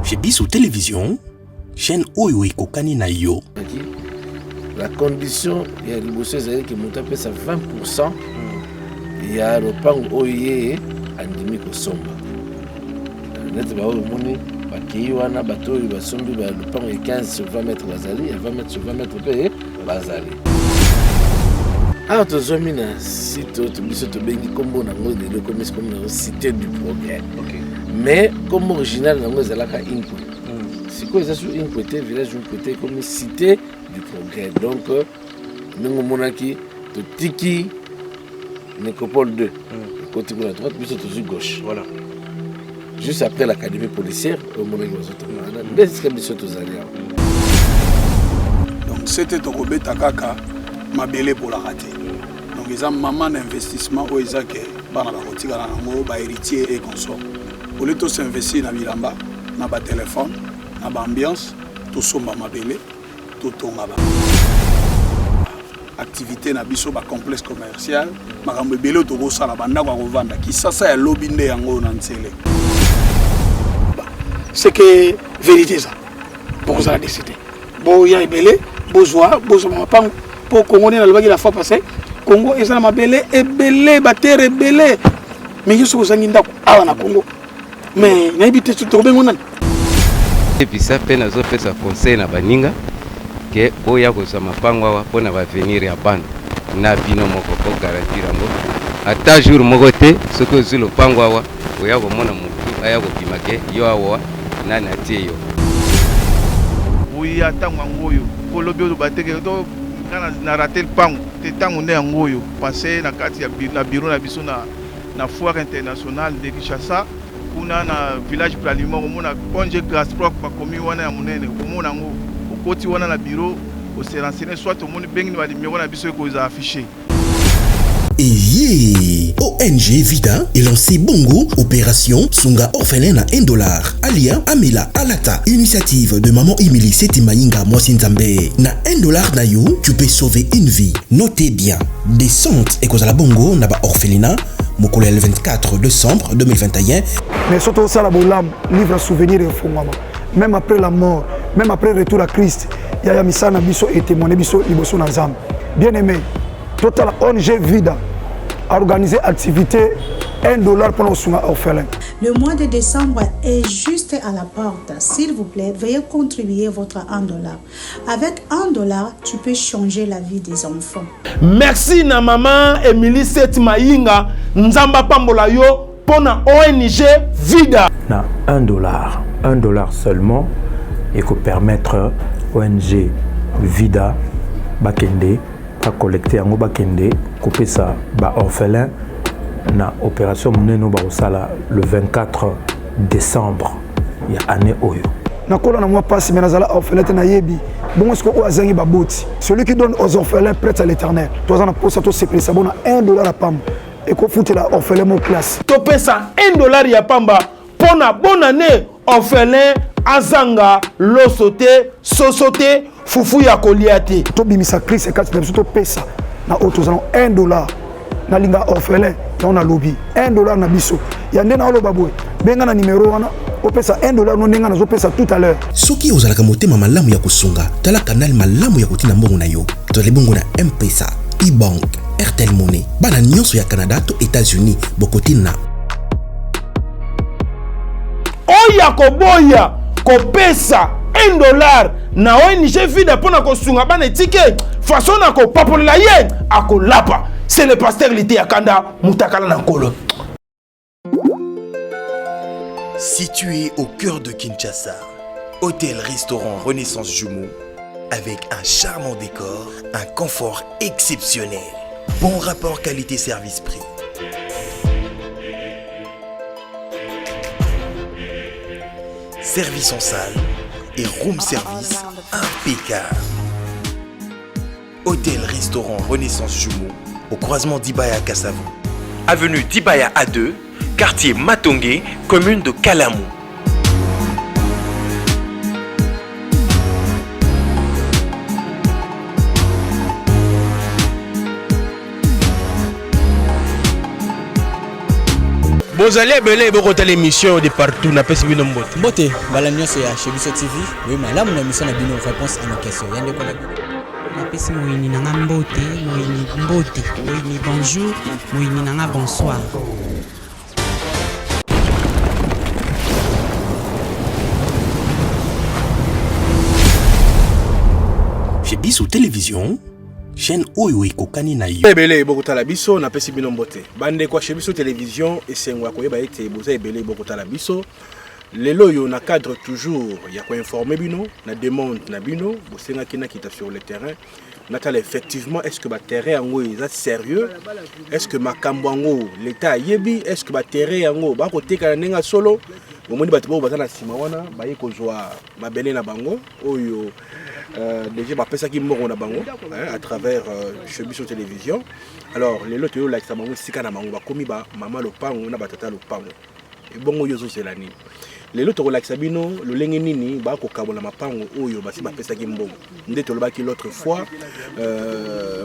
Chez Bissou Télévision, chaîne Oyo et Kokani na yo. La condition, il y a les qui montent à 20%. Il y a le pan Oye Andimi Kosomba. Net ba oyo moni ba ki wana bato oyo basombi ba le pan 15 sur 20 mètres bazali, 20 mètres sur 20 mètres pe bazali. Ah, tozomina site to biso to bengi kombo na ngo de comme na cité du progrès. OK. Mais comme original na ngo zalaka Inkwe. Siko eza sur Inkwe te village Inkwe comme cité du progrès. Donc nous monaki to tiki Nécropole 2. Côté de la droite, puis c'est toujours gauche. Voilà. Juste après l'académie policière, au moment où on donc c'était au Robert Takaka, ma belle pour la rater. Donc ils ont maman d'investissement où ils ont que bana la rotika na ngo ba héritier et consort. Au lieu de s'investir na bilamba, na ba téléphone, na ba ambiance, tout somba ma belle, tout tonga ba. Activité na biso ba complexe commercial makambo belo to ko sala banda kwa kovanda kisasa ya lobby nde yango na ntsele. C'est que vérité ça pour ça décider bon ya ebele bozwa mapang pour Congo na lobaki la fois passée Congo ezana mabele ebele batere ebele mais yeso kozangi ndako awa na Congo mais na ibité to bengo nani et puis ça peine azo pesa conseil na baninga que oya kozwa mapango awa pona ba venir ya bana na bino moko ko garantir ngo ata jour moko te soko zilo pango awa oya ko mona mutu aya ko pimake yo awa na na tie yo oya tango ngoyo ko lobi o bateke to kana na ratel pango te tango ne ngoyo passer na kati ya na bureau na biso na foire internationale de Kinshasa kuna na village Planimo ko mona ponje Gaspro ba komi wana ya munene ko mona ngo okoti wana na bureau o se renseigner soit au monde bengi ba numéro na biso ko za afficher. Et ONG Vida est lancé Bongo, opération Sunga orphelin à $1. Alia Amila Alata, initiative de Maman Emily Setimainga Mwasinzambe. Na $1 na you, tu peux sauver une vie. Notez bien, descente et cause à la Bongo na ba orphelinat, Mokole le 24 décembre 2021. Mais surtout ça la bolam livre à souvenir et fongama. Même après la mort, même après le retour à Christ, il y a misana biso et témoigné biso liboso na zam. Bien aimé. Total ONG Vida a organisé activité $1 pour nos orphelins. Le mois de décembre est juste à la porte. S'il vous plaît, veuillez contribuer votre $1. Avec $1, tu peux changer la vie des enfants. Merci na maman Emily Setimainga Nzamba Pambola yo pour na ONG Vida. Na $1 seulement et que permettre ONG Vida Bakende à collecter en Obakende, couper ça, ba orphelin, na opération menée ba osala le 24 décembre, il y a année Oyo. Na kola na moi passe mais nazala orphelin na yebi. Bon est-ce que o azangi ba boti. Celui qui donne aux orphelins prête à l'Éternel. Toi on a pour ça to c'est ça bon $1 à pam. Et ko foutre la orphelin mon classe. To pesa $1 ya pamba pour na bonne année orphelin azanga losote sosote fufu ya koliate to bimisa Christ et quatre personnes to pesa na autos $1 na linga orphelin on a lobby $1 na biso ya ndena olo babwe benga na numéro wana o pesa $1 no ndenga na zo pesa tout à l'heure soki ozalaka motema malamu ya kusunga tala kanal malamu ya kotina mbongo na yo to le bongo na M-Pesa e-bank Airtel Money bana nyonso ya Canada to États-Unis bokotina oya koboya kopesa $1 na ONG Vida pona kosunga bana ticket façon na ko papolela ye akolapa c'est le pasteur Lité Akanda Mutakala Nankolo. Situé au cœur de Kinshasa, hôtel-restaurant Renaissance Jumeaux avec un charmant décor, un confort exceptionnel, bon rapport qualité-service-prix. Service en salle et room service impeccable. Hôtel-restaurant Renaissance Jumeaux au croisement d'Ibaya Kassavou. Avenue d'Ibaya A2, quartier Matongé, commune de Kalamou. Bozali ebele bokota l'émission de partout na pesi bino mbote. Mbote bala nyonso ya Chebiso TV. Oui malamu na émission na bino réponse à nos questions. Yande ko na pesi moyini nanga mbote, moyini mbote, moyini bonjour, moyini nanga bonsoir. Chebiso Télévision, chaîne oyo ekokani na yo. Ebele bokota la biso na pesi bino mbote. Bande kwa Chebiso Télévision esengwa koyeba ete boza ebele bokota la biso. Lelo yo na cadre toujours ya ko informer bino na demande na bino bosenga kina kita sur le terrain. Natal effectivement est-ce que ba terrain yango est sérieux? Est-ce que makambo yango l'état yebi? Est-ce que ba terrain yango ba ko teka nenga solo? Bomoni bato bo bazana sima wana ba yeko zwa mabele na bango oyo déjà ba pesa ki mbongo na bango à travers Chebiso Télévision. Alors les loto yo like ça bango sika na bango ba komi ba mama lopango na batata lopango. Et bongo yo zo zelani. Les loto like sabino le lenge nini ba ko kabola mapango oyo basi ba pesa ki mbongo. Nde to lobaki l'autre fois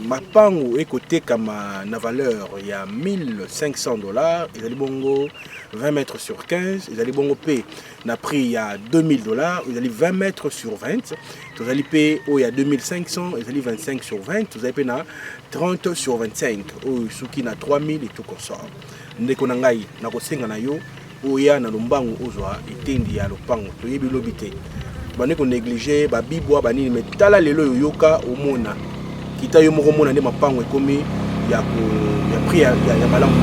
mapango ekote kama na valeur ya $1,500 et ali bongo 20 mètres sur 15, ils allaient bon payer na prix à $2,000, ils allaient 20 mètres sur 20, ils allaient payer il y a 2,500, ils allaient 25 sur 20, ils allaient payer na 30 sur 25, ou suki na 3,000 et tout comme ça. Ndeko na ngai na kosenga na yo oya na lombango ozwa etendi ya lopango to yebi lobité. Bane ko négliger ba bibwa banini metala lelo yoka omona. Kita yo moko mona nde mapango ekomi ya prix ya malamu.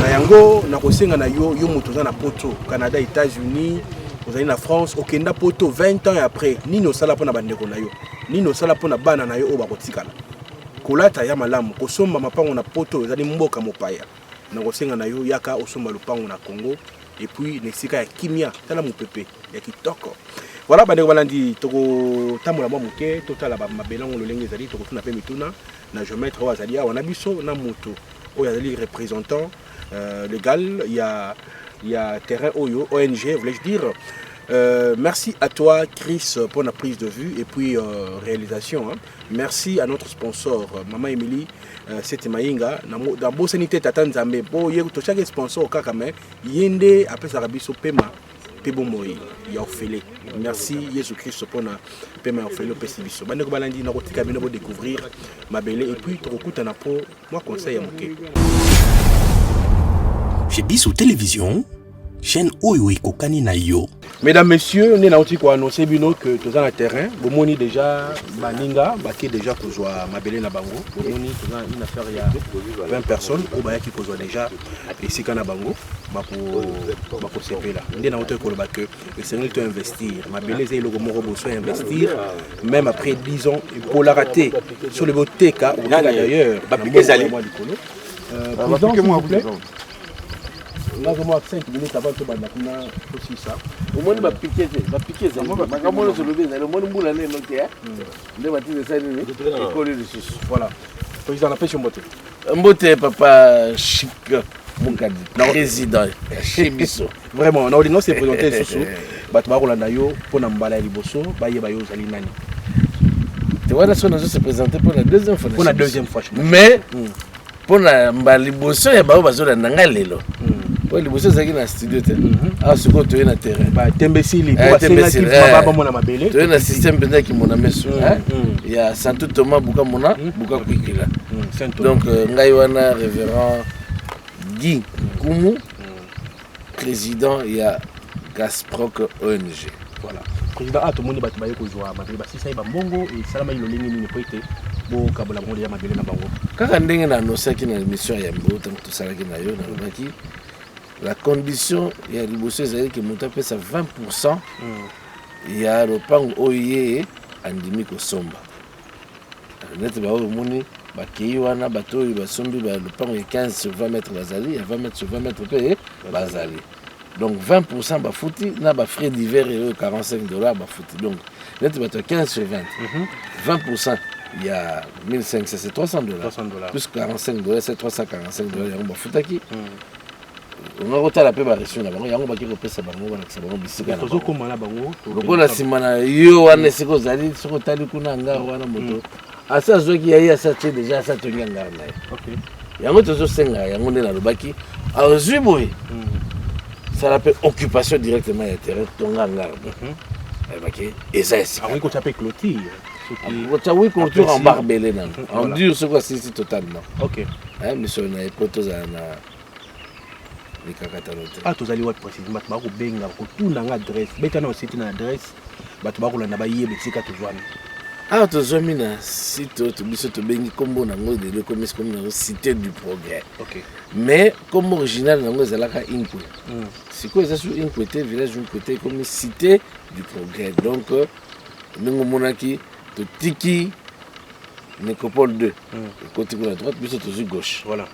Na yango na kosenga na yo mutu za na poto Canada, États-Unis, ozali na France, okenda poto 20 ans après nini osala pona bandeko na yo, nini osala pona bana na yo o bakotikala kolata ya malamu kosomba mapango na poto ezali mboka mopaya. Na kosenga na yo yaka osomba lupango na Congo et puis nesika ya kimia tala mupepe ya kitoko. Voilà bandeko balandi toko tamola mwa muke totala ba mabelango lolenge ezali toko tuna pe mituna na géomètre wa azali wana biso na moto oyo azali représentant légal, il y a terrain Oyo, ONG, voulais-je dire. Merci à toi, Chris, pour la prise de vue et puis réalisation. Hein. Merci à notre sponsor, Maman Emily, c'était Maïnga. Dans Beau Sanité Tatanzambe, Beau Yégo, chaque sponsor, Kakame, Yende, après Sarabiso Pema, Pebo Moï, Yaofele. Merci, Jésus-Christ, pour la Pema Yaofele, Pessibiso. Bandeko Balandi, Narotika, Benobo découvrir ma belle et puis, Toroku Tanapo, moi, conseil à Moké. Chebiso Télévision, chaîne oyo ekokani na yo. Mesdames, messieurs, on est là pour annoncer que tous dans le terrain, bomoni déjà baninga, baki déjà kozwa mabele na bango, bomoni tous une affaire il y a 20 personnes au baya qui kozwa déjà ici kana bango, bako sepe là. On est là pour que le Seigneur doit investir, mabele c'est le moro bosso investir même après 10 ans pour la rater sur le beauté ka d'ailleurs. Président, s'il vous plaît. Là, je vois 5 minutes avant que je fasse aussi ça. Au moins, je vais piquer ça. Je vais piquer ça. Je vais se lever. Le monde boule l'année, donc, je vais tirer ça et coller dessus. Voilà. Président, la pêche en beauté. En beauté, papa chic, mon cadet. Président, Chebiso. Vraiment, on a dit non, c'est présenté sous. Batouba Nayo, pour Nambala Liboso, Baye Bayo Zalinani. Tu vois, la sonne se présenté pour la deuxième fois. Pour la deuxième fois. Mais, pour Nambaliboso, il y a Bayo Bazo Nangalelo. Oui, les bosses sont dans studio. Ah, ce que tu es dans le terrain. Tembesili. Tu es dans le système qui m'a mis sur. Il y a Santo Thomas Bouka Mona, Bouka Kwikila. Donc, Ngaïwana, révérend Guy Koumou, président, il y a Gasproc ONG. Voilà. Président, tout le monde va te jouer à Mabele. Si ça y va, Bongo et Salama il ne peut être beau Kabola Bongo et Mabele na Bango. Quand on a annoncé qu'il y a une émission à Yambo, tout ça, la condition, il y a des bosses qui montent à 20%. Il y a le pan OIE andimi ko somba. Net ba o moni ba kiwana bato ba sombi ba le pan 15 sur 20 mètres bazali, il y a 20 mètres sur 20 mètres pe bazali. Donc 20% ba fouti na ba frais divers et $45 ba fouti. Donc net ba 15 sur 20. 20% il y a 1500 c'est $300. Plus $45 c'est $345 on ba foutaki. On a retard la paix par reçu là, il y a un baquet de paix ça bango, ça bango bisika. Tozo koma na bango. Loko na simana yo wana siko zali siko tali kuna ngaro wana moto. Asa zo ki yayi asa tche déjà asa tonga ngaro na. OK. Yango tozo senga yango ne na lobaki Alors, Zuboui, ça l'appelle occupation directement du terrain, tonga ngarde. Et ça, c'est. Ah oui, quand tu appelles clôture. Oui, clôture en barbelé, en dur, c'est quoi, c'est totalement. Ok. Mais si on a pas tous les cacatanotes. Ah, tu as dit précisément, tu as dit que tu as une adresse. Tu as aussi une adresse. Tu as dit que tu as une ah, tu as mis un site, tu as mis comme une cité du progrès. Ok. Mais comme original, c'est là qu'il c'est quoi ça sur une côté, village d'une côté, comme une cité du progrès. Donc, nous avons dit que Tiki, Nécropole 2, côté de la droite, puis c'est gauche. Voilà.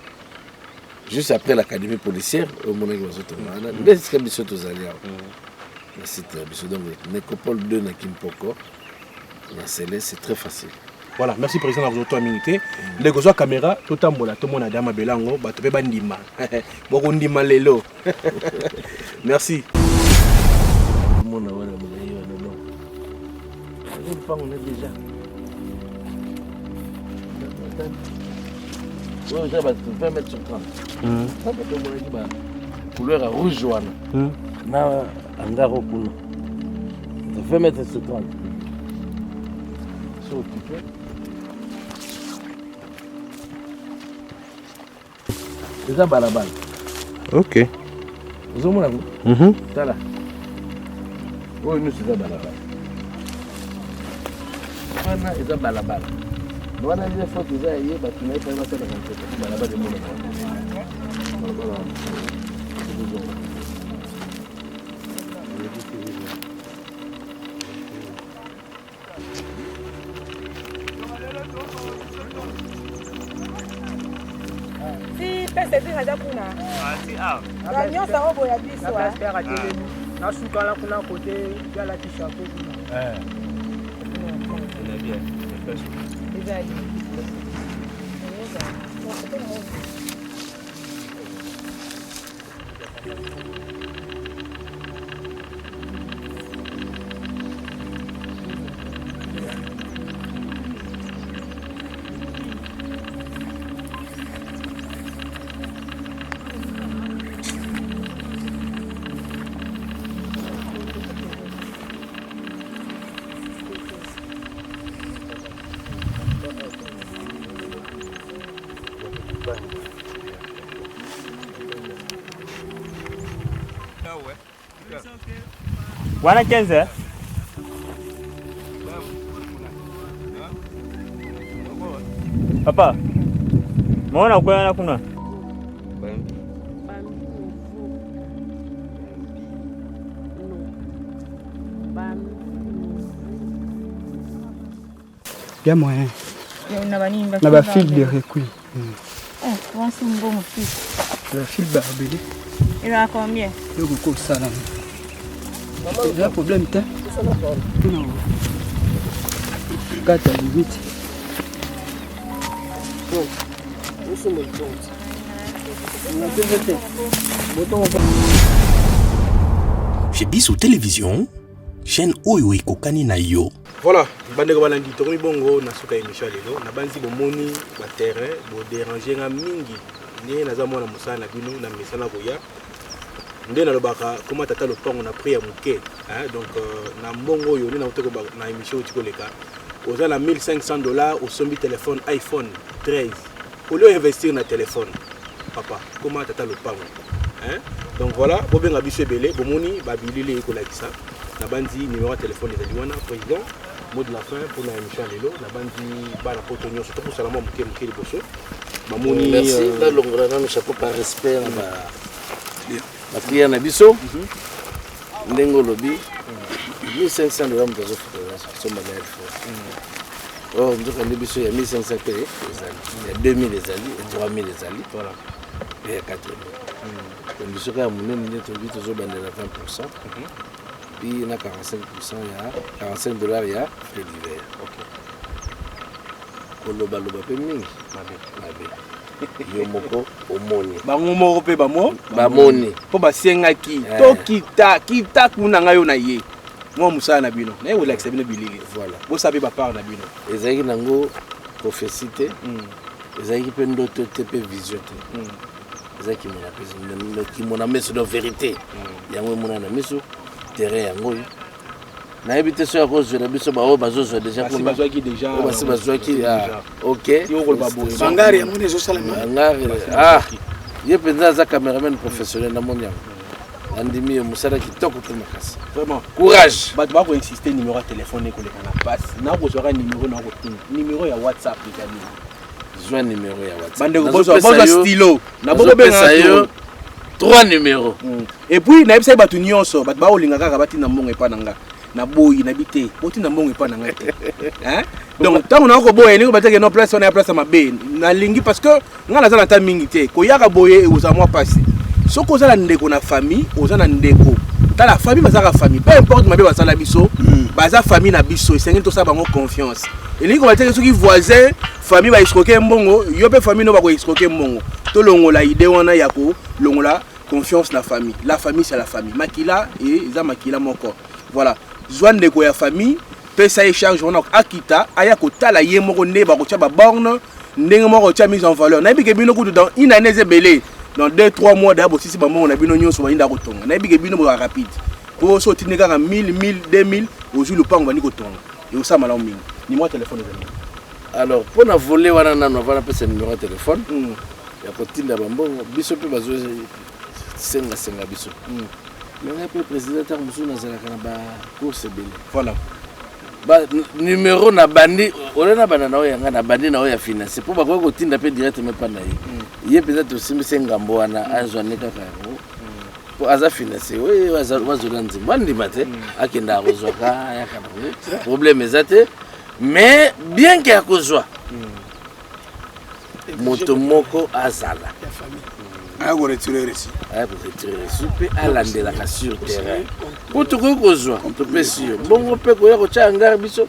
Juste après l'académie policière, au moment où nous sommes mais c'est comme ça tous alliés. C'est donc Nécropole 2 na Kimpoko. C'est très facile. Voilà, merci président de votre minute. Les gosses caméra, tout en bon, tout le monde a dama belango, bah tu peux bandima. Beaucoup ndima lelo. Merci. On est déjà. Oui, ça va 20 mètres sur 30. Ça peut être mon couleur rouge jaune. Na angaro kuno. 20 mètres sur 30. C'est occupé. C'est ça balabal. Ok. Vous avez vu? Ça là. Oui, nous c'est ça balabal. Voilà, c'est ça balabal. Nous on a des photos ça hier, bah tu n'as pas fait la balabal de mon. Wana 15 Papa, maona kwa yana kuna? Bien moyen. Na ba fil de recuit. Comment c'est un bon fil? Le fil barbelé. Il a combien? Le beaucoup ça là. Il y a un problème, t'es? Non. 4 à 8. Chez Bissou Télévision, chaîne Oyo Ekokani na yo. Voilà, bandeko balandi tokomi bongo na suka émission lelo na banzi bomoni ba terrain bo déranger nga mingi ne naza mwana musala na bino na misala koya nde na lobaka comment tata lopango na prix ya muke donc na mbongo oyo ne na uteko na émission tikoleka oza na $1500 au sombi téléphone iPhone 13 au lieu investir na téléphone papa comment tata lopango donc voilà bobenga biso ebele bomoni ba bilili ekolakisa na bandi numéro de téléphone des Aliwana président mot de la fin pour la émission lelo na bandi bana poto nyonso to kusala mo muke muke liboso bamoni merci na longora na chapeau par respect na ba client na biso ndengo lobi $1500 mtazo futa so malade fo oh ndoka ndi biso ya 1500 pe ezali ya 2000 ezali et 3000 ezali voilà et 4000 donc biso ka munene ndeto bito zo bandela 20%. Puis il y a 45%, il y a $45 il y a frais d'hiver. Ok. Koloba loba pe mingi. Mabe. Yomoko omoni. Bango moko pe bamo. Bamoni. Po basenga ki. To kita kuna ngayo na ye. Mo musala na bino. Na ye wala accepter bilili. Voilà. Bo sabe ba part na bino. Ezaki nango prophétie. Ezaki pe ndoto te pe vision te. eza kimona meso de vérité yango emona na miso terrain yango oyo nayebi te so ya kozwela biso baoyo bazozwa déjà basi bazwaki ok bangari yango ezosalama ye mpenza aza cameraman professionnel namoni yango andimi ye mosala kitoko te makasi vraiment courage bato bakoinsiste numéro ya telefone ekoleka na pasi nakozwaka numéro nakotinga numéro ya whatsapp ezali zwa numéro ya whatsapp bandeko bozwa stylo nazopesa yo 3 numéro et puis nayebisa ye bato nyonso bato bakolinga kaka batinda mbongo epa na nga naboyi nabi te botinda mbongo epa na nga te donc ntango nakoboya ndenge bateke no place wana ya place ya mabe nalingi parce que nga naza na ta mingi te koyaka boye ekozala mwa pasi soki oza na ndeko na famille oza na ndeko tala famille bazalaka famille peu importe mabe basala biso baza famille na biso esengi tosala bango confiance elingi kobateke soki voisin famille baescroke mbongo yo mpe famille no bakoescroke mbongo tolongola ide wana ya kolongola confiance na famille. La famille c'est la famille. Makila et eza makila moko. Voilà. Zwa ndeko ya famille pesa e charge on akita aya kotala ye moko nde ba kotia ba borne ndenge moko tia mise en valeur. Na bike bino kutu dans une année zebele dans 2-3 mois d'abo sisi ba moko na bino nyonso ba inda kotonga. Na bike bino ba rapide. Pour so tineka 1000 2000 ozu le pango bani kotonga. Et ça mala mingi. Ni moi téléphone ezali. Alors pour na voler wana nano wana pesa numéro de téléphone. Ya kotinda bambongo biso pe bazo senga biso. Mais le président Musu nazalaka na ba course belé. Voilà. Ba numéro na bandi olena bana na oyanga na bandi na oya finance pour ba ko tinda pe directement pa na ye. Ye peut-être aussi ngambo wana azwane kaka ngo. Pour aza finance oui wazola nzimba ndima te akenda kozwaka ya kana. Problème ezate mais bien que akozwa. Moto moko azala. Aya ko retirer ici. Aya ko retirer ici pe alandela ka sur terrain. Pour tout kozwa, to pe sûr. Bongo pe ko ya ko changa biso.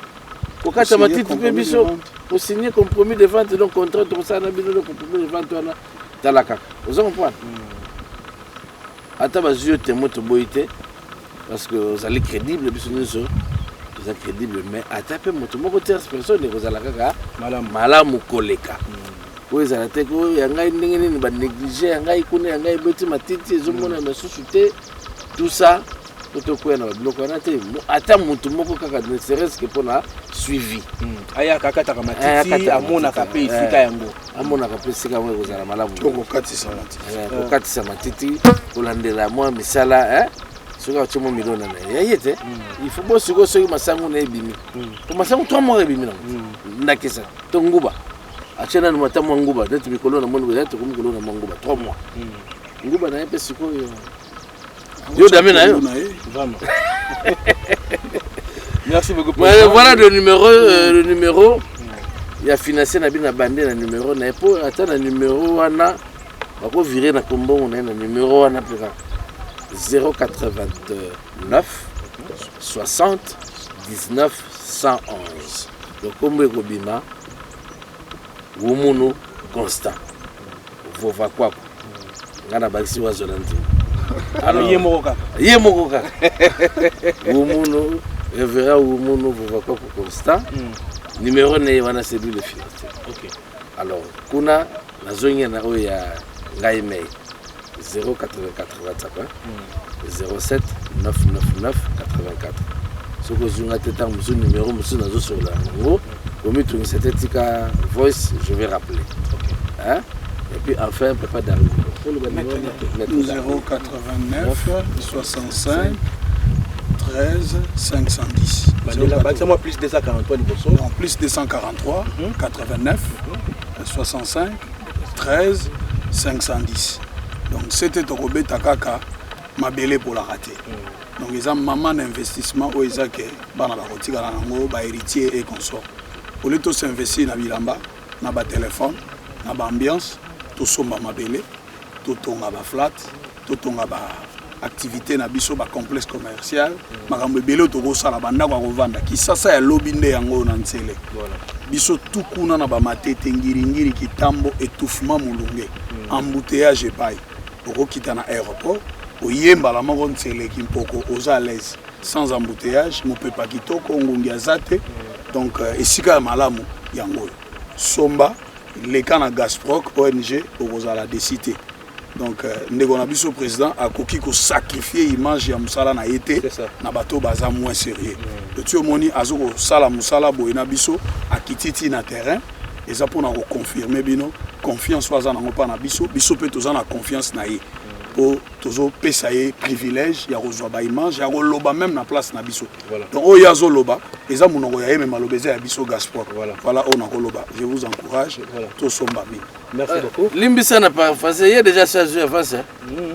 Ko kata matiti pe biso. Ko signer compromis de vente donc contrat to ça na bino compromis de vente wana talaka. Vous comprenez? Ata bazio te moto boité parce que vous allez crédible biso nso. Vous êtes crédible mais ata pe moto moko tierce personne ko zala kaka malamu koleka. Oui, ça a été que y a un négligé, un gars qui a bâti ma tête, ils ont mon société, tout ça, pour te quoi, bloc on a été. Attends, mon tout le monde ne serait-ce que pour la suivi. Aya kaka takamati, amona kapé ici kayango. Amona kapé c'est quand vous allez malade. Au 400 matiti. Au 400 matiti, pour l'andela moi, mais ça là, hein. Ce que tu m'as mis dans la yete, il faut pas se go sur ma sangu na ebimi. Pour ma sangu 3 mois ebimi na. Ndakesa. Tonguba. Achana na mata nguba ndetu mikolo na mongo ndetu kumikolo na nguba 3 mois. Nguba na yepe siko yo dame na yo. Vraiment. Merci beaucoup. Voilà le numéro il a financé na bina bandé na numéro na po ata na numéro wana bako virer na kombo na numéro wana peka 089 60 19 111. Le kombo ekobima Wumuno constant. Vova quoi? Ngana bakisi wazolandi. Alors yemoka. Yemoka. Wumuno revera wumuno vova quoi constant. Numéro ne wana cellule de financier. OK. Alors kuna nazonye na oya ngai mail 084 WhatsApp 07 999 84. Soko zunga teta musu numéro musu nazo sur la ngo. Au milieu de cette voice, je vais rappeler. Okay. Hein? Et puis enfin, papa d'arriver. 089 65 13 510. C'est moi plus 243 en plus 243 89 65 13 510. Donc c'était Robé Takaka, ma belle pour la rater. Donc ils ont maman d'investissement où ils ont que bana ba kotika na ngo ba héritier et consort. Au lieu de s'investir dans bilamba, dans ba téléphone, dans ba ambiance, tout somba mabele, tout tonga ba flat, tout tonga ba activité na biso ba complexe commercial, makambo belo to ko sala banda kwa kovanda ki sasa ya lobby nde yango na ntsele. Voilà. Biso tout kuna na ba matete ngiri kitambo étouffement mulunge, embouteillage epai. Oko kita na aéroport, oyemba la moko ntsele kimpoko oza à l'aise, sans embouteillage, mo pepa kitoko ngongi azate. Donc, esika malamu yango somba les kana Gasproc ONG au la décité Donc ndeko na biso président akoki ko sacrifier image ya musala na été na bato baza moins sérieux. Le tu omoni azoko sala musala boye na biso akititi na terrain eza pona ko confirmer bino confiance waza na ngopa na biso pe toza na confiance na ye. Po tozo pesa ye privilège ya kozwa ba image ya koloba même na place na biso. Donc o yazo loba eza munoko ya yeme malobeza ya biso Gaspard. Voilà on a koloba. Je vous encourage to somba bien. Merci beaucoup. Limbisa n'a pas fait, il y a déjà ça joué avant ça.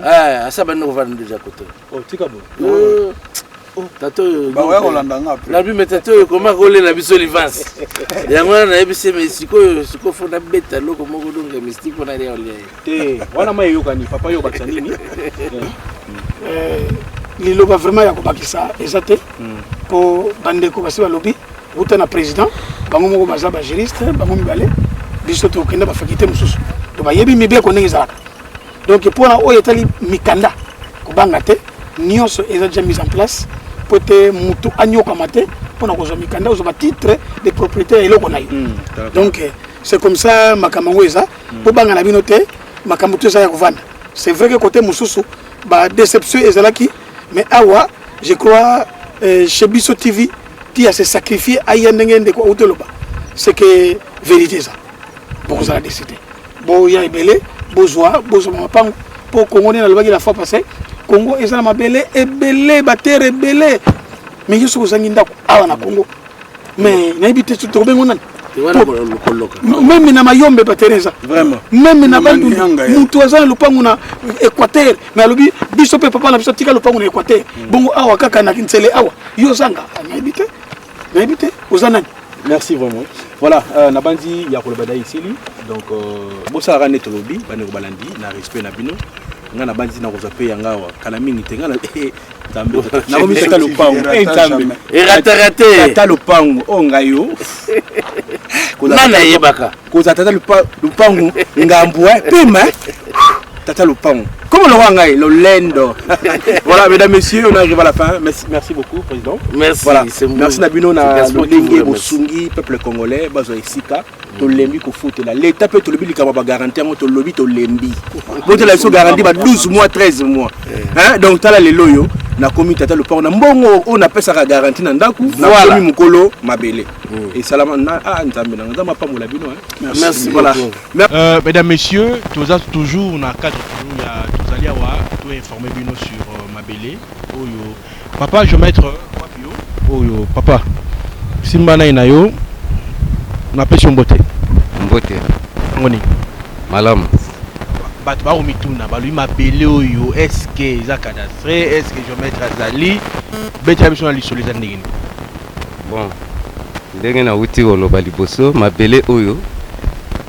Ah, ça va nous vendre déjà côté. Oh, tikabo. Oh, tato. Bah ouais, on l'entend après. La but mais tato comment coller la biso livance. Ya ngwana na ebise mais siko faut na beta loko moko donc mystique on a rien lié. Te, wana mai yoka ni papa yo bakisa nini? Liloba vraiment ya ko bakisa ezate. Po bande ko basi ba lobby, uta na président, bango moko baza ba juriste, bango mibale. Biso to kenda ba fakite mususu to ba yebi mibia ko ndenge zalaka donc pour na oyo etali mikanda ko banga te nyonso eza déjà mise en place pour te mutu anyoka mate pour na ko zo mikanda zo ba titre de propriétaire eloko na yo donc c'est comme ça makambo eza pour banga na bino te makambo to za ya kovanda c'est vrai que côté mususu ba déception ezalaki mais awa je crois chez Biso TV qui a se sacrifié aya ndenge ndeko autoloba c'est que vérité ça beaucoup ça a décidé. Bon, il y a Ebele, Bozwa, Mapango, pour Congo, la fois passée, Congo, et ça m'a belé, Ebele, Bater, Ebele. Mais je suis au Sanginda, à la Congo. Mais il y a habité tout le monde. Même na mayombe batereza vraiment même na bandu mutu aza lupangu na Équateur mais alobi biso pe papa na biso tika lupangu na Équateur bongo awa kaka na kinsele awa yo zanga na habité ozanani. Merci vraiment. Voilà, Nabandi Yakolobada ici, donc Bossara Netolobi, Banero Balandi, na respect Nabino, Nana Bandi na Rosape Yangawa, Kalamini Tengana, Tambe, Naomi Tatalopang, Tambe, et raté, Tatalopang, Ongayo, Nana Yebaka, Koza Tatalopang, Ngamboué, Pima, Tatalopang. Comment le Wangai, le Lendo. Voilà, mesdames, messieurs, on arrive à la fin. Merci beaucoup, président. Merci. Voilà. Merci Nabino, na Lenge, Bosungi, peuple congolais, Bazo Sika, to lembi ko foot là. L'État peut te le dire comme garantir, to lobby to lembi. Bon, tu l'as garanti 12 mois, 13 mois. Hein? Donc, tu as les loyaux. Na komi tata le port na mbongo on appelle ça garantie na ndaku na komi mukolo mabele et salama na nzambe na nzamba pa mola bino merci voilà mesdames messieurs toujours na cadre toujours ya tozali awa to informer bino sur mabele oyo papa je mettre oyo papa simba na yo na pesi mbote ngoni malamu bato baomituna balui mabele oyo est-ce que eza cadastré est-ce que géomètre azali betela biso na lisolo eza ndenge nini bon ndenge nauti koloba liboso mabele oyo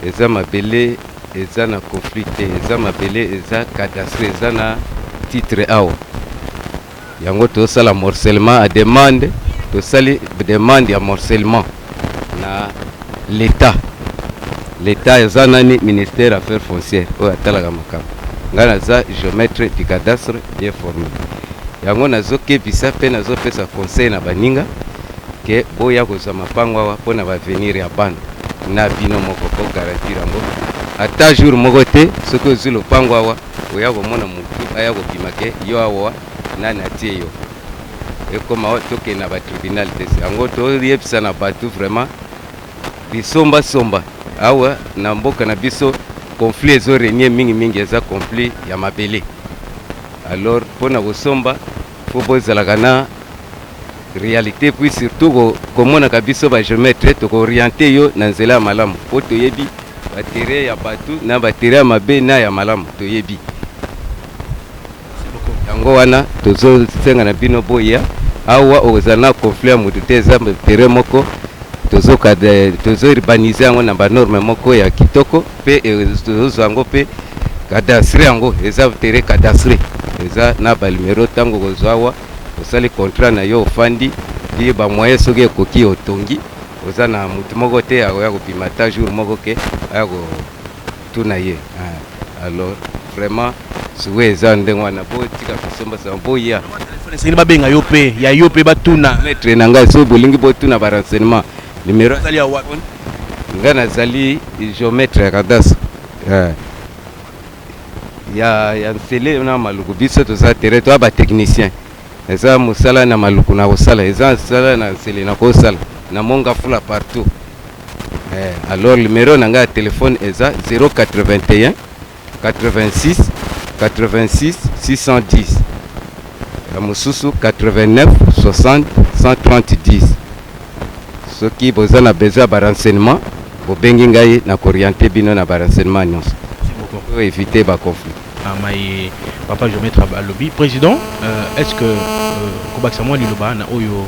eza mabele eza na conflit te eza mabele eza cadastré eza na titre awa yango tosala morcellement à demande tosali demande ya morcellement na l'État eza nani ministère affaires foncières oyo atalaka makambo ngai naza géomètre du cadastre bien formé yango nazokebisa mpe nazopesa conseil na baninga ke boya kozwa mapango awa mpo na bavenir ya bana na bino moko po garantir yango ata jour moko te soki ozwi lopango awa oya komona motu aya kobima ke yo awa nani atie yo ekoma awa tokende na batribunal te yango toyebisa na bato vraiment bisombasomba awa na mboka na biso conflit ezorenie mingi eza conflit ya mabele alors mpona kosomba fo bozalaka na réalité puis surtout komonaka biso bagéométre tokooriente yo na nzela ya malamu mpo toyebi batere ya bato na batere ya mabe na ya malamu toyebi yango wana tozosenga na bino boya awa okozala na conflit ya motu te eza tere moko tozo-urbanize yango na banorme moko ya kitoko mpe tozozwa yango mpe cadastre yango eza tere cadastre eza na balimero ntango kozwa awa osali contrat na yo ofandi ye bamoyen soki ekoki otongi oza na motu moko te akoya kobima ta jour moko ke aya kotuna ye alors vraiment suwe eza ndenge wana botika kosombasama boya esengeli babenga yo mpe ya yo mpe batuna maître na ngai so bolingi botuna barenseignement numéro azali awa ngai nazali géomètre ya cadastre ya nsele na maluku biso toza terrain to ba technicien eza mosala na maluku na kosala eza nsala na nsele na kosala na monga fula partout. Alors le numéro na nga téléphone eza 081 86 86 610 ya mosusu 89 60 130 soki boza na besoin ba renseignement bobengi ngai na orienter bino na ba renseignement nyonso pour éviter ba conflit. Maï papa je mettre à lobby président est-ce que kobakisa moi liloba na oyo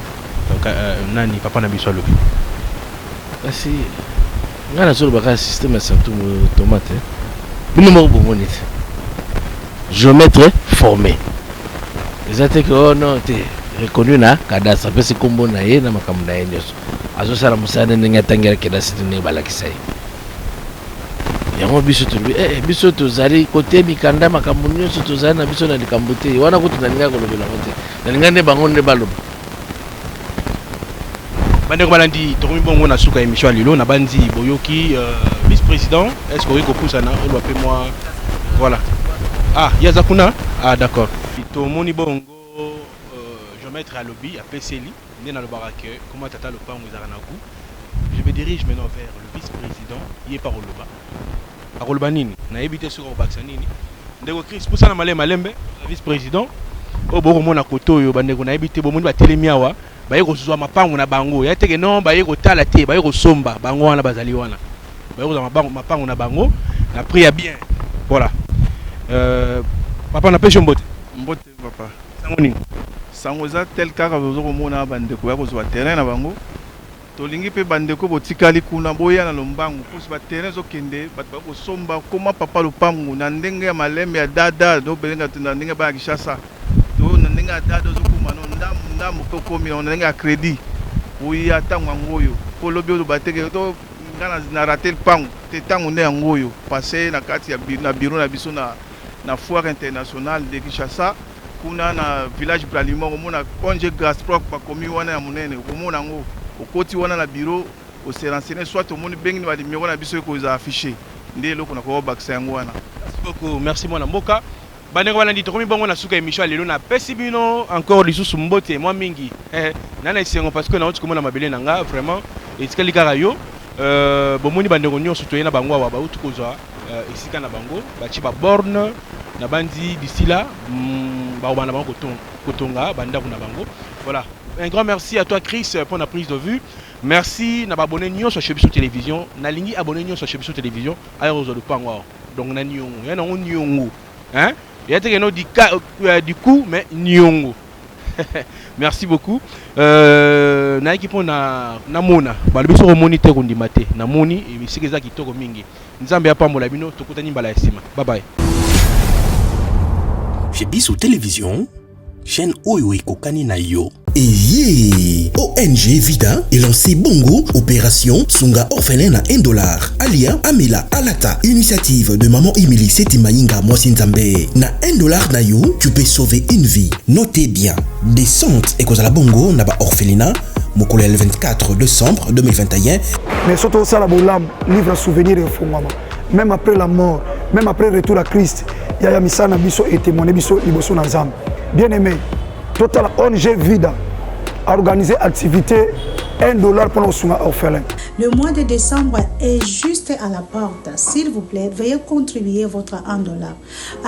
nani papa na biso lobby kasi ngana sur baka système ya santu tomate bino mo bonite géomètre formé ezate que oh non te reconnu na kadastre pesi kombo na ye na makambo na ye nyonso azosala mosala ndenge atangela kedastre ndenge balakisa ye yango biso tolobi biso tozali kote mikanda makambo nyonso tozali na biso na likambo te wana kutu nalinga kolobela ngo te nalinga nde bango nde baloba bandeko balandi tokomi bongo na suka émission lelo na bandi boyoki vice-président est-ce que vous pouvez na on appelle moi voilà yaza kuna d'accord tomoni bongo je mettre à lobby à PCLI né dans le baraque comment tata le pango ezara na ku je me dirige maintenant vers le vice-président yé par Oloba Oloba nini na éviter sur Obaksa nini ndeko Chris pour ça na malembe vice-président o boko mona koto yo bandeko na éviter bomoni ba telemiawa baye kozwa mapango na bango ya teke non baye kotala te baye kosomba bango wana bazali wana baye kozwa mapango na bango na priya bien voilà papa na pêche mbote papa sango nini sango za tel kaka bozoko mona bandeko ya kozwa terrain na bango tolingi pe bandeko botikali kuna boya na lombangu posi ba terrain zokende bato bakosomba koma papa lopango na ndenge ya malembe ya dada do belenga tunda ndenge ba Kishasa to na ndenge ya dada zokuma no ndamu kokomi na ndenge ya crédit oya tango ngoyo po lobi o bateke to ngana na ratel pango te tango ne ngoyo passer na kati ya na bureau na biso na foire internationale de Kishasa kuna na village Bralimo komona onje Gasprop bakomi wana ya munene komona ngo okoti wana na bureau au se renseigner soit au monde bengi ba numéro na biso ko za afficher ndé loko na ko baksa yango wana. Merci beaucoup, merci mwana mboka. Bandeko wana ndito komi bongo na suka émission lelo na pesi bino encore lisusu mbote moi mingi nana isengo parce que na otu komona mabele nanga vraiment etikali kaka yo bomoni bandeko nyonso toyena bango wa ba utu kozwa isika na bango bachi ba borne na bandi d'ici là ba obana bango kotonga banda kuna bango voilà. Un grand merci à toi Chris pour la prise de vue. Merci na abonné nyo sur Chebiso Télévision. Na lingi abonné nyo sur Chebiso Télévision. Ayo zo de pango. Donc na nyongo. Ya na nyongo. Hein? Ya te no du coup mais nyongo. Merci beaucoup. Na équipe na mona. Ba le biso moniteur kondimate. Na moni et sikeza kitoko mingi. Nzambe apambola bino tokutani mbala esima. Bye bye. Chebiso Télévision. Chaîne Oyo Ekokani na yo. Et ONG Vida est lancé Bongo, opération Sunga Orphelin à $1. Alia Amela Alata, initiative de Maman Emily Setimainga Mwasinzambe. Na $1 na yo, tu peux sauver une vie. Notez bien, descente et cause à la Bongo na ba orphelinat, Mokole le 24 décembre 2021. Mais surtout ça la bolam, livre souvenir et fondement. Même après la mort, même après le retour à Christ, Yaya Misana Biso et témoigné Biso Liboso Nazam. Bien aimé, Total ONG Vida a organisé activité $1 pour nos soins orphelins. Le mois de décembre est juste à la porte. S'il vous plaît, veuillez contribuer votre $1.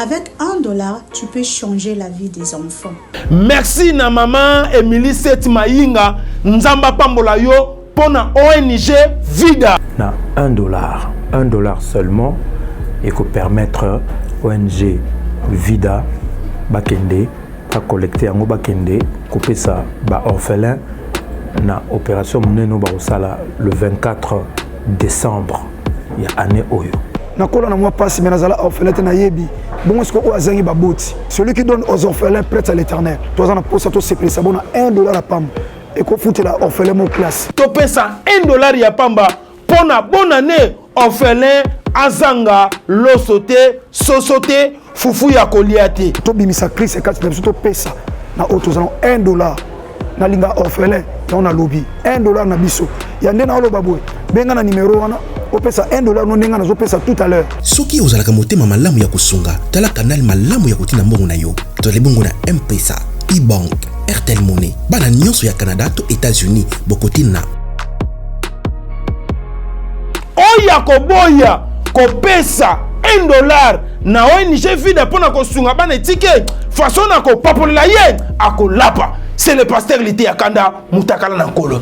Avec $1, tu peux changer la vie des enfants. Merci na maman Emily Setimainga Nzamba Pambola yo pour na ONG Vida. Na $1 seulement et que permettre ONG Vida Bakende à collecter en Bakende couper ça ba orphelin na opération meneno ba osala le 24 décembre ya année oyo na kola na moi passe mais nazala orphelin na yebi bon est-ce que o azangi ba boti celui qui donne aux orphelins prête à l'éternel toi na posa to c'est ça bon $1 à pam et ko foutre la orphelin mon classe to pesa $1 ya pamba pona bonne année orphelin azanga losote sosote fufu ya koliate to bimisa Chris et 4 personnes to pesa na auto zano $1 na linga orphelin on a lobby $1 na biso ya ndena olo babwe benga na numéro wana opesa $1 no ndenge nazopesa tout à l'heure. Soki ozalaka motema malamu ya kosunga, tala canal malamu ya kotina mbongo na yo. Tozali bongo na M-Pesa, e-Bank, Airtel Money. Bana nyonso ya Canada to États-Unis bokotina. Oya koboya kopesa $1 na ONG Vida pona kosunga bana etike façon na ko papolela ye akolapa. C'est le pasteur Lité Akanda Mutakala Nankolo.